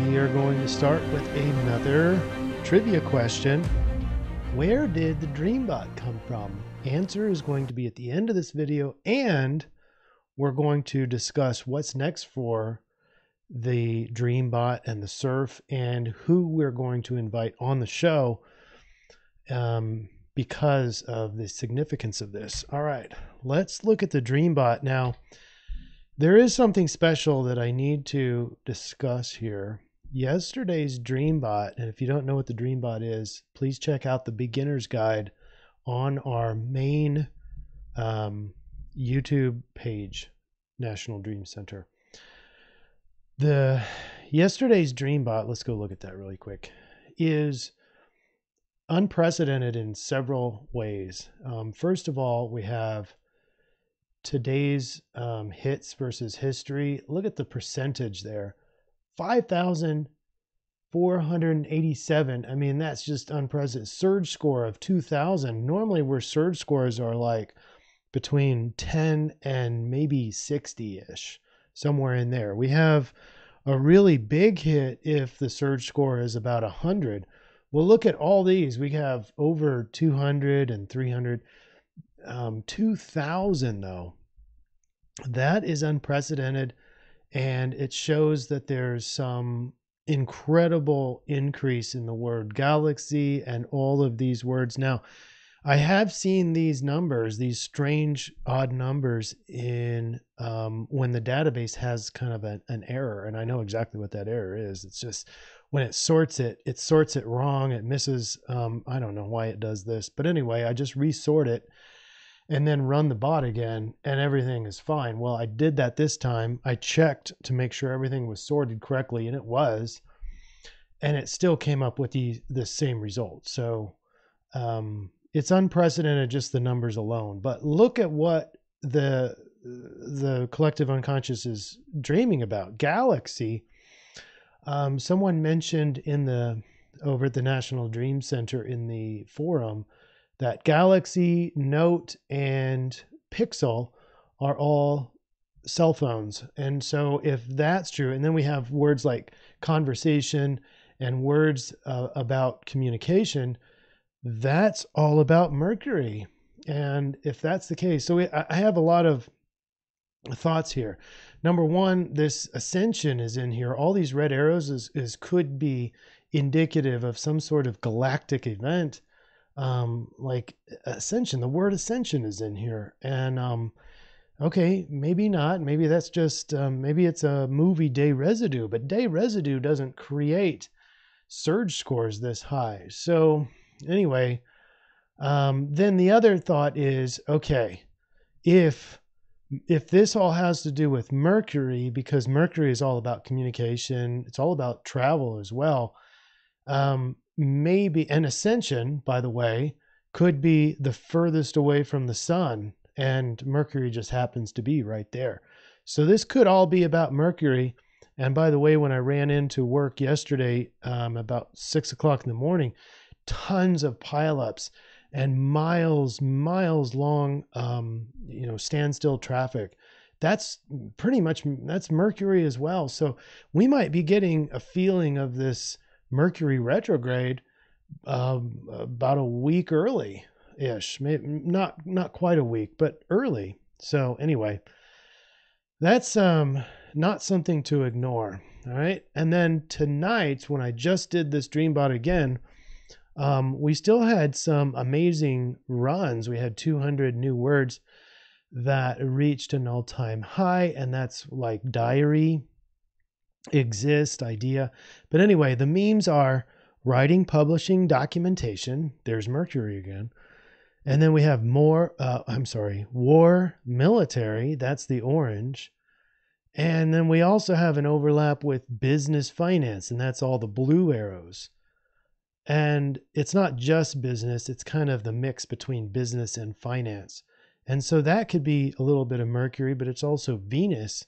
we are going to start with another trivia question. Where did the DreamBot come from? Answer is going to be at the end of this video, and we're going to discuss what's next for the DreamBot and the CIRF and who we're going to invite on the show because of the significance of this. All right, let's look at the DreamBot. Now, there is something special that I need to discuss here. Yesterday's DreamBot, and if you don't know what the DreamBot is, please check out the beginner's guide on our main YouTube page, National Dream Center. Yesterday's DreamBot, let's go look at that really quick, is unprecedented in several ways. First of all, we have today's hits versus history. Look at the percentage there. 5,487. I mean, that's just unprecedented. Surge score of 2,000. Normally where surge scores are like between 10 and maybe 60-ish, somewhere in there. We have a really big hit if the surge score is about 100. Well, look at all these. We have over 200 and 300. 2,000 though. That is unprecedented, and it shows that there's some incredible increase in the word galaxy and all of these words. Now, I have seen these numbers, these strange odd numbers in when the database has kind of an error, and I know exactly what that error is. It's just when it sorts it wrong. It misses. I don't know why it does this, but anyway, I just resort it and then run the bot again, and everything is fine. Well, I did that this time. I checked to make sure everything was sorted correctly, and it was, and it still came up with the same result. So it's unprecedented, just the numbers alone. But look at what the collective unconscious is dreaming about. Galaxy. Someone mentioned over at the National Dream Center in the forum that Galaxy, Note, and Pixel are all cell phones. And so if that's true, and then we have words like conversation and words about communication, that's all about Mercury. And if that's the case, so I have a lot of thoughts here. Number one, this ascension is in here. All these red arrows could be indicative of some sort of galactic event. Like ascension, the word ascension is in here, and okay, maybe not, maybe that's just maybe it's a movie day residue, but day residue doesn't create surge scores this high. So anyway, then the other thought is, okay, if this all has to do with Mercury, because Mercury is all about communication, it's all about travel as well, maybe an ascension, by the way, could be the furthest away from the sun, and Mercury just happens to be right there. So this could all be about Mercury. And by the way, when I ran into work yesterday, about 6 o'clock in the morning, tons of pileups and miles long, standstill traffic. That's pretty much, that's Mercury as well. So we might be getting a feeling of this Mercury retrograde about a week early-ish, maybe not quite a week, but early. So anyway, that's not something to ignore. All right, and then tonight, when I just did this DreamBot again, we still had some amazing runs. We had 200 new words that reached an all-time high, and that's like diary, exist, idea. But anyway, the memes are writing, publishing, documentation. There's Mercury again. And then we have war, military. That's the orange. And then we also have an overlap with business, finance, and that's all the blue arrows. And it's not just business. It's kind of the mix between business and finance. And so that could be a little bit of Mercury, but it's also Venus.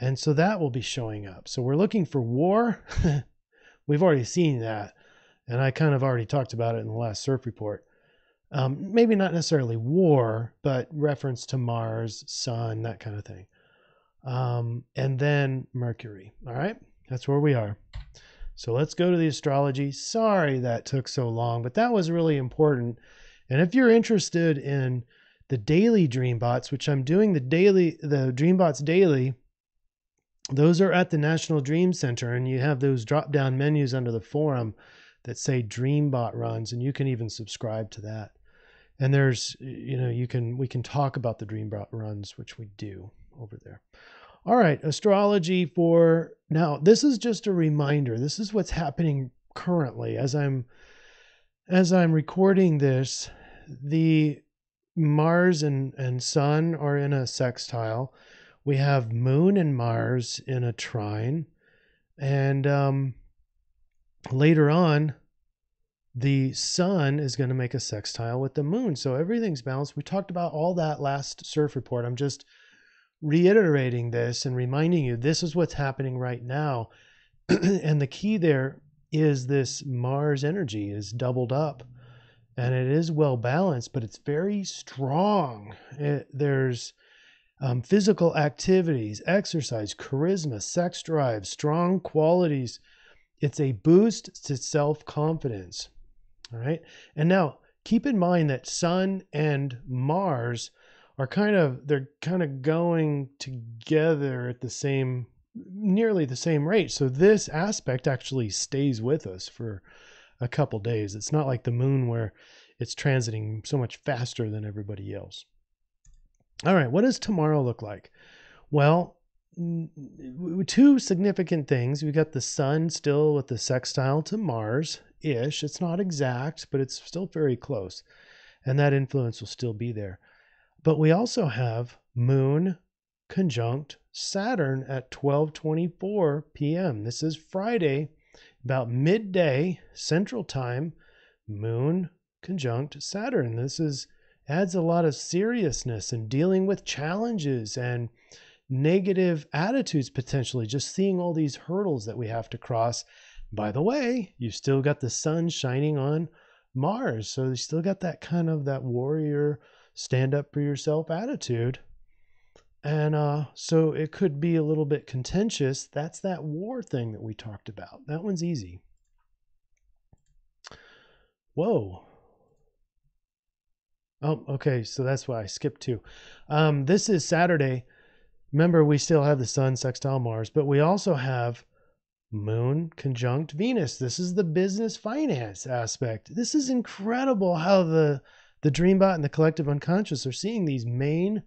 And so that will be showing up. So we're looking for war. We've already seen that. And I kind of already talked about it in the last CIRF report. Maybe not necessarily war, but reference to Mars, Sun, that kind of thing. And then Mercury. All right. That's where we are. So let's go to the astrology. Sorry that took so long, but that was really important. And if you're interested in the daily Dreambots, which I'm doing the Dreambots daily, those are at the National Dream Center, and you have those drop-down menus under the forum that say Dreambot runs, and you can even subscribe to that. And there's, we can talk about the Dreambot runs, which we do over there. All right, astrology for now. This is just a reminder. This is what's happening currently as I'm recording this. The Mars and Sun are in a sextile. We have Moon and Mars in a trine, and later on, the Sun is going to make a sextile with the Moon. So everything's balanced. We talked about all that last CIRF report. I'm just reiterating this and reminding you this is what's happening right now. And the key there is this Mars energy is doubled up, and it is well balanced, but it's very strong. There's physical activities, exercise, charisma, sex drive, strong qualities. It's a boost to self-confidence. All right. And now keep in mind that Sun and Mars are kind of going together at nearly the same rate. So this aspect actually stays with us for a couple days. It's not like the Moon where it's transiting so much faster than everybody else. All right, what does tomorrow look like? Well, two significant things. We got the Sun still with the sextile to Mars-ish. It's not exact, but it's still very close. And that influence will still be there. But we also have Moon conjunct Saturn at 12:24 p.m. This is Friday, about midday Central Time. Moon conjunct Saturn. This adds a lot of seriousness and dealing with challenges and negative attitudes potentially. Just seeing all these hurdles that we have to cross. By the way, you've still got the Sun shining on Mars, so you still got that kind of that warrior, stand up for yourself attitude. And so it could be a little bit contentious. That's that war thing that we talked about. That one's easy. Whoa. Oh, okay. So that's why I skipped two. This is Saturday. Remember, we still have the Sun sextile Mars, but we also have Moon conjunct Venus. This is the business finance aspect. This is incredible how the Dreambot and the collective unconscious are seeing these main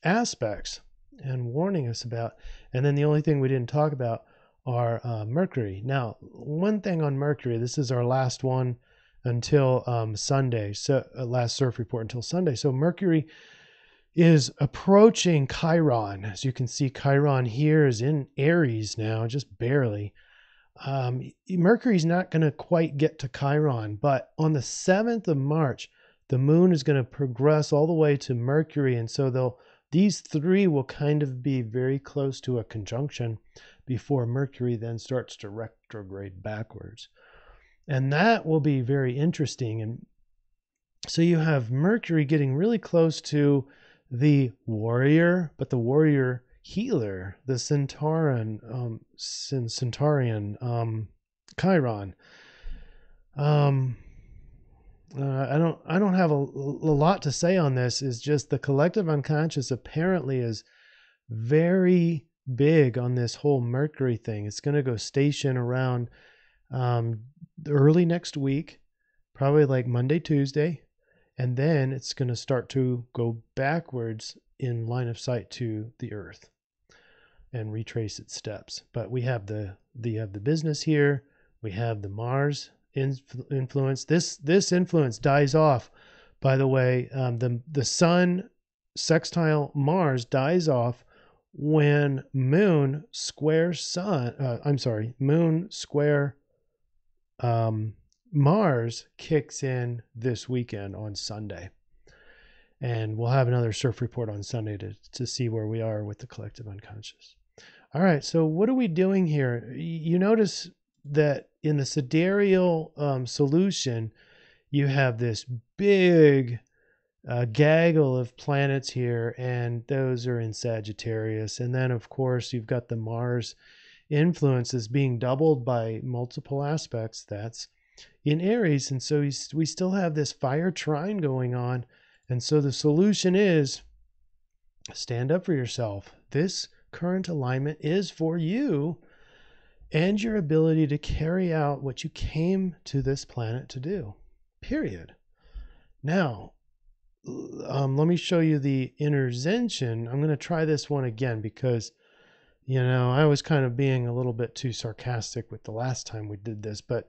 aspects and warning us about. And then the only thing we didn't talk about are Mercury. Now, one thing on Mercury, this is our last one until Sunday. So last CIRF report until Sunday. So Mercury is approaching Chiron. As you can see, Chiron here is in Aries now, just barely. Mercury's not going to quite get to Chiron, but on the 7th of March, the Moon is going to progress all the way to Mercury. And so these three will kind of be very close to a conjunction before Mercury then starts to retrograde backwards. And that will be very interesting. And so you have Mercury getting really close to the warrior, but the warrior healer, the Centaurian, Chiron. I don't have a lot to say on this. Is just the collective unconscious apparently is very big on this whole Mercury thing. It's going to go station around early next week, probably like Monday, Tuesday, and then it's going to start to go backwards in line of sight to the Earth and retrace its steps. But we have the business here. We have the Mars influence. This influence dies off. By the way, the Sun sextile Mars dies off when Moon square Mars kicks in this weekend on Sunday. And we'll have another CIRF report on Sunday to see where we are with the collective unconscious. All right, so what are we doing here? You notice that in the sidereal solution, you have this big gaggle of planets here, and those are in Sagittarius. And then, of course, you've got the Mars influence is being doubled by multiple aspects. That's in Aries. And so we still have this fire trine going on. And so the solution is stand up for yourself. This current alignment is for you and your ability to carry out what you came to this planet to do, period. Now, let me show you the intervention. I'm going to try this one again because, you know, I was kind of being a little bit too sarcastic with the last time we did this, but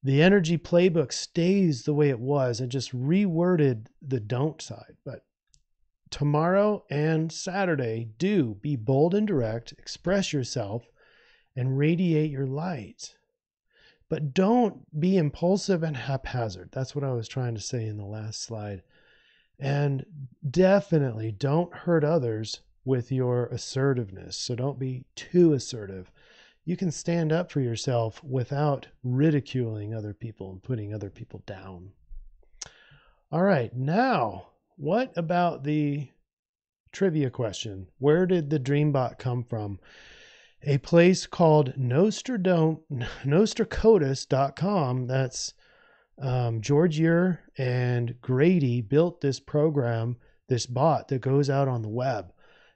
the energy playbook stays the way it was. I just reworded the don't side. But tomorrow and Saturday, do be bold and direct, express yourself, and radiate your light. But don't be impulsive and haphazard. That's what I was trying to say in the last slide. And definitely don't hurt others with your assertiveness. So don't be too assertive. You can stand up for yourself without ridiculing other people and putting other people down. All right, now, what about the trivia question? Where did the Dreambot come from? A place called Nostracotus.com. That's George Ure and Grady built this program, this bot that goes out on the web.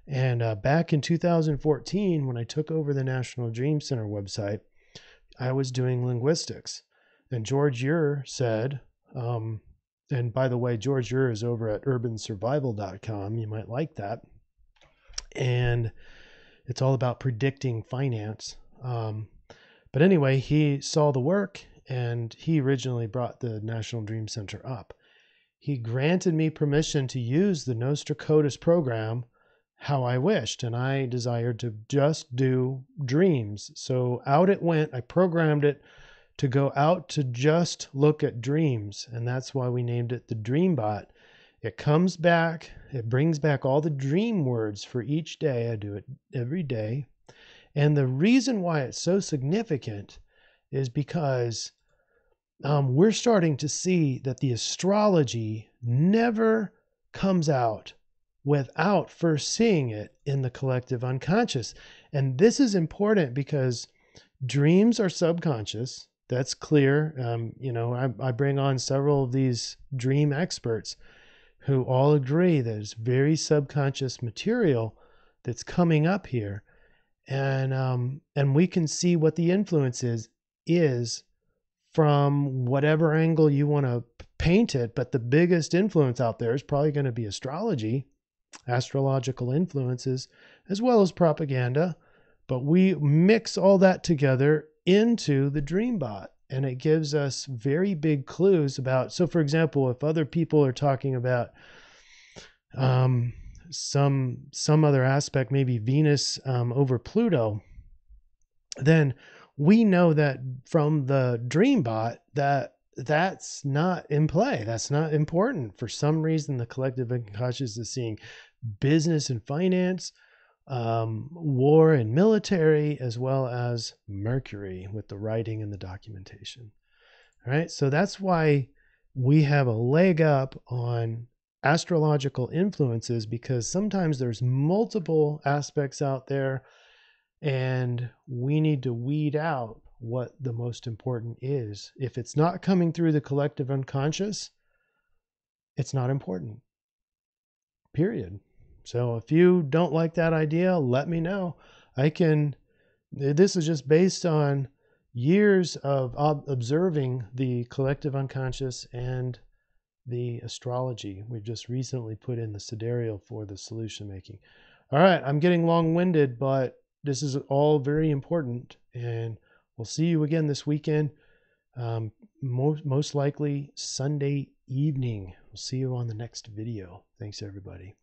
And back in 2014, when I took over the National Dream Center website, I was doing linguistics. And George Ure said, and by the way, George Ure is over at urbansurvival.com. You might like that. And it's all about predicting finance. But anyway, he saw the work and he originally brought the National Dream Center up. He granted me permission to use the Nostracotus program how I wished, and I desired to just do dreams. So out it went. I programmed it to go out to just look at dreams, and that's why we named it the Dreambot. It comes back, it brings back all the dream words for each day. I do it every day. And the reason why it's so significant is because we're starting to see that the astrology never comes out without first seeing it in the collective unconscious. And this is important because dreams are subconscious. That's clear. You know, I bring on several of these dream experts who all agree that it's very subconscious material that's coming up here. And we can see what the influence is from whatever angle you want to paint it. But the biggest influence out there is probably going to be astrology, astrological influences, as well as propaganda. But we mix all that together into the Dreambot, and it gives us very big clues about, so for example, if other people are talking about some other aspect, maybe Venus over Pluto, then we know that from the Dreambot that's not in play. That's not important. For some reason, the collective unconscious is seeing business and finance, war and military, as well as Mercury with the writing and the documentation. All right. So that's why we have a leg up on astrological influences, because sometimes there's multiple aspects out there and we need to weed out what the most important is. If it's not coming through the collective unconscious, it's not important, period. So if you don't like that idea, let me know. This is just based on years of observing the collective unconscious and the astrology. We've just recently put in the sidereal for the solution making. All right, I'm getting long-winded, but this is all very important, and we'll see you again this weekend, most likely Sunday evening. We'll see you on the next video. Thanks, everybody.